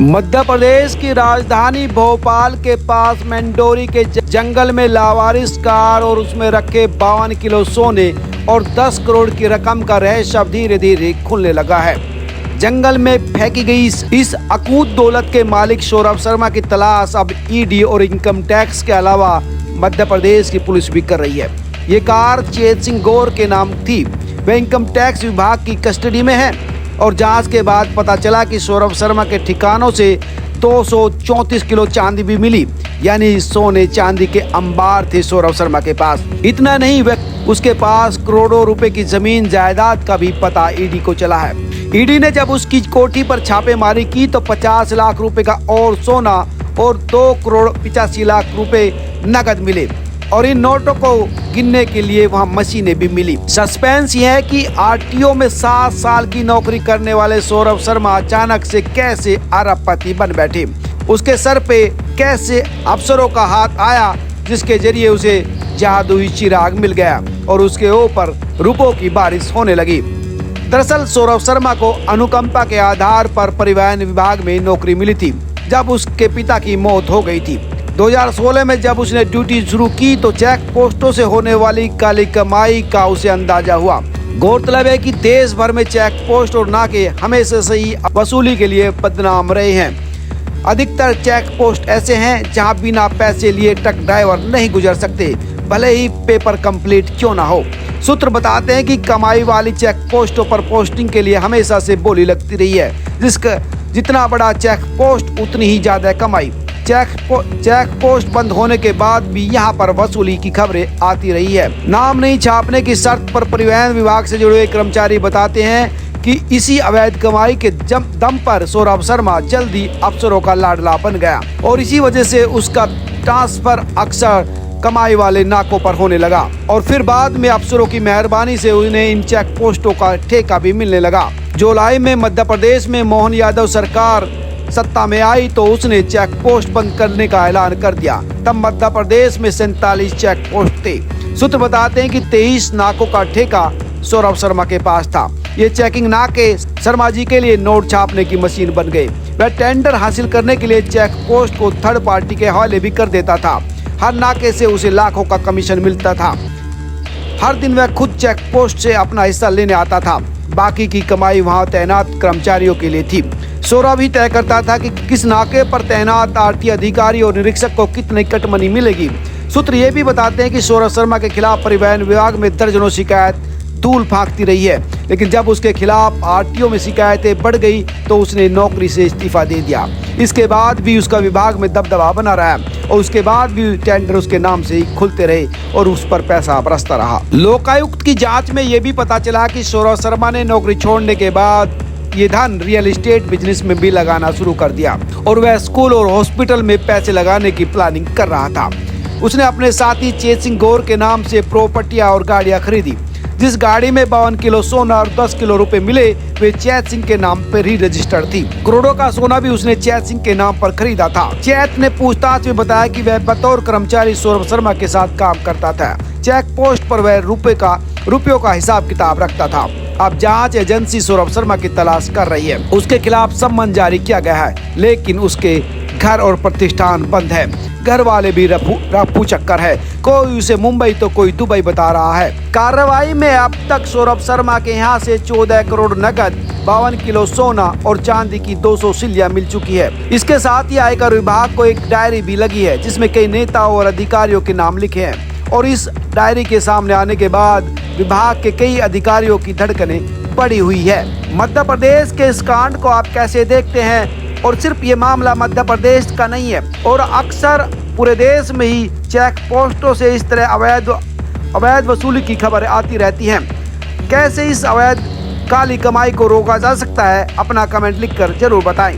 मध्य प्रदेश की राजधानी भोपाल के पास मंडोरी के जंगल में लावारिस कार और उसमें रखे 52 किलो सोने और 10 करोड़ की रकम का रहस्य अब धीरे धीरे खुलने लगा है। जंगल में फेंकी गई इस अकूत दौलत के मालिक सौरभ शर्मा की तलाश अब ईडी और इनकम टैक्स के अलावा मध्य प्रदेश की पुलिस भी कर रही है। ये कार चेत सिंह गौर के नाम थी। वह इनकम टैक्स विभाग की कस्टडी में है और जांच के बाद पता चला कि सौरभ शर्मा के ठिकानों से 234 किलो चांदी भी मिली, यानी सोने चांदी के अंबार थे सौरभ शर्मा के पास। इतना नहीं, वह उसके पास करोड़ों रुपए की जमीन जायदाद का भी पता ईडी को चला है। ईडी ने जब उसकी कोठी पर छापेमारी की तो 50 लाख रुपए का और सोना और 2 करोड़ 85 लाख रुपए नकद मिले और इन नोटों को गिनने के लिए वहां मशीनें भी मिली। सस्पेंस यह है कि आरटीओ में 7 साल की नौकरी करने वाले सौरभ शर्मा अचानक से कैसे अरबपति बन बैठे। उसके सर पे कैसे अफसरों का हाथ आया जिसके जरिए उसे जादुई चिराग मिल गया और उसके ऊपर रुपयों की बारिश होने लगी। दरअसल सौरभ शर्मा को अनुकंपा के आधार पर परिवहन विभाग में नौकरी मिली थी जब उसके पिता की मौत हो गई थी। 2016 में जब उसने ड्यूटी शुरू की तो चेक पोस्टों से होने वाली काली कमाई का उसे अंदाजा हुआ। गौरतलब है कि देश भर में चेक पोस्ट और नाके हमेशा से ही वसूली के लिए बदनाम रहे हैं। अधिकतर चेक पोस्ट ऐसे हैं जहां बिना पैसे लिए ट्रक ड्राइवर नहीं गुजर सकते, भले ही पेपर कंप्लीट क्यों ना हो। सूत्र बताते हैं कि कमाई वाली चेक पोस्टों पर पोस्टिंग के लिए हमेशा से बोली लगती रही है, जिसका जितना बड़ा चेक पोस्ट उतनी ही ज्यादा कमाई। चेक पोस्ट बंद होने के बाद भी यहाँ पर वसूली की खबरें आती रही है। नाम नहीं छापने की शर्त पर परिवहन विभाग से जुड़े कर्मचारी बताते हैं कि इसी अवैध कमाई के दम पर सौरभ शर्मा जल्दी अफसरों का लाडला बन गया और इसी वजह से उसका ट्रांसफर अक्सर कमाई वाले नाकों पर होने लगा और फिर बाद में अफसरों की मेहरबानी से उन्हें इन चेक पोस्टों का ठेका भी मिलने लगा। जुलाई में मध्य प्रदेश में मोहन यादव सरकार सत्ता में आई तो उसने चेक पोस्ट बंद करने का ऐलान कर दिया। तब मध्य प्रदेश में 47 चेक पोस्ट थे। सूत्र बताते हैं कि 23 नाकों का ठेका सौरभ शर्मा के पास था। ये चेकिंग नाके शर्मा जी के लिए नोट छापने की मशीन बन गए। वह टेंडर हासिल करने के लिए चेक पोस्ट को थर्ड पार्टी के हवाले भी कर देता था। हर नाके से उसे लाखों का कमीशन मिलता था। हर दिन वह खुद चेक पोस्ट से अपना हिस्सा लेने आता था। बाकी की कमाई वहां तैनात कर्मचारियों के लिए थी। सौरभ ही तय करता था कि किस नाके पर तैनात आरटी अधिकारी और निरीक्षक को कितनी कटमनी मिलेगी। सूत्र ये भी बताते हैं कि सौरभ शर्मा के खिलाफ परिवहन विभाग में दर्जनों शिकायत धूल फांकती रही है, लेकिन जब उसके खिलाफ आरटीओ में शिकायतें बढ़ गई तो उसने नौकरी से इस्तीफा दे दिया। इसके बाद भी उसका विभाग में दबदबा बना रहा और उसके बाद भी टेंडर उसके नाम से ही खुलते रहे और उस पर पैसा बरसता रहा। लोकायुक्त की जांच में ये भी पता चला कि सौरभ शर्मा ने नौकरी छोड़ने के बाद ये धन रियल एस्टेट बिजनेस में भी लगाना शुरू कर दिया और वह स्कूल और हॉस्पिटल में पैसे लगाने की प्लानिंग कर रहा था। उसने अपने साथी चेत सिंह गौर के नाम से प्रॉपर्टियां और गाड़ियां खरीदी। जिस गाड़ी में 52 किलो सोना और 10 किलो रुपए मिले वे चेत सिंह के नाम पर ही रजिस्टर्ड थी। करोड़ों का सोना भी उसने चेत सिंह के नाम पर खरीदा था। चेत ने पूछताछ में बताया कि वह बतौर कर्मचारी सौरभ शर्मा के साथ काम करता था। चेक पोस्ट पर वह रुपयों का हिसाब किताब रखता था। अब जांच एजेंसी सौरभ शर्मा की तलाश कर रही है। उसके खिलाफ सम्मन जारी किया गया है, लेकिन उसके घर और प्रतिष्ठान बंद है। घर वाले भी रफू चक्कर है, कोई उसे मुंबई तो कोई दुबई बता रहा है। कार्रवाई में अब तक सौरभ शर्मा के यहाँ से 14 करोड़ नकद, 52 किलो सोना और चांदी की 200 सिल्लियां मिल चुकी है। इसके साथ ही आयकर विभाग को एक डायरी भी लगी है जिसमें कई नेताओं और अधिकारियों के नाम लिखे हैं और इस डायरी के सामने आने के बाद विभाग के कई अधिकारियों की धड़कनें बढ़ी हुई है। मध्य प्रदेश के इस कांड को आप कैसे देखते हैं? और सिर्फ ये मामला मध्य प्रदेश का नहीं है और अक्सर पूरे देश में ही चेक पोस्टों से इस तरह अवैध वसूली की खबरें आती रहती हैं। कैसे इस अवैध काली कमाई को रोका जा सकता है? अपना कमेंट लिखकर जरूर बताएं।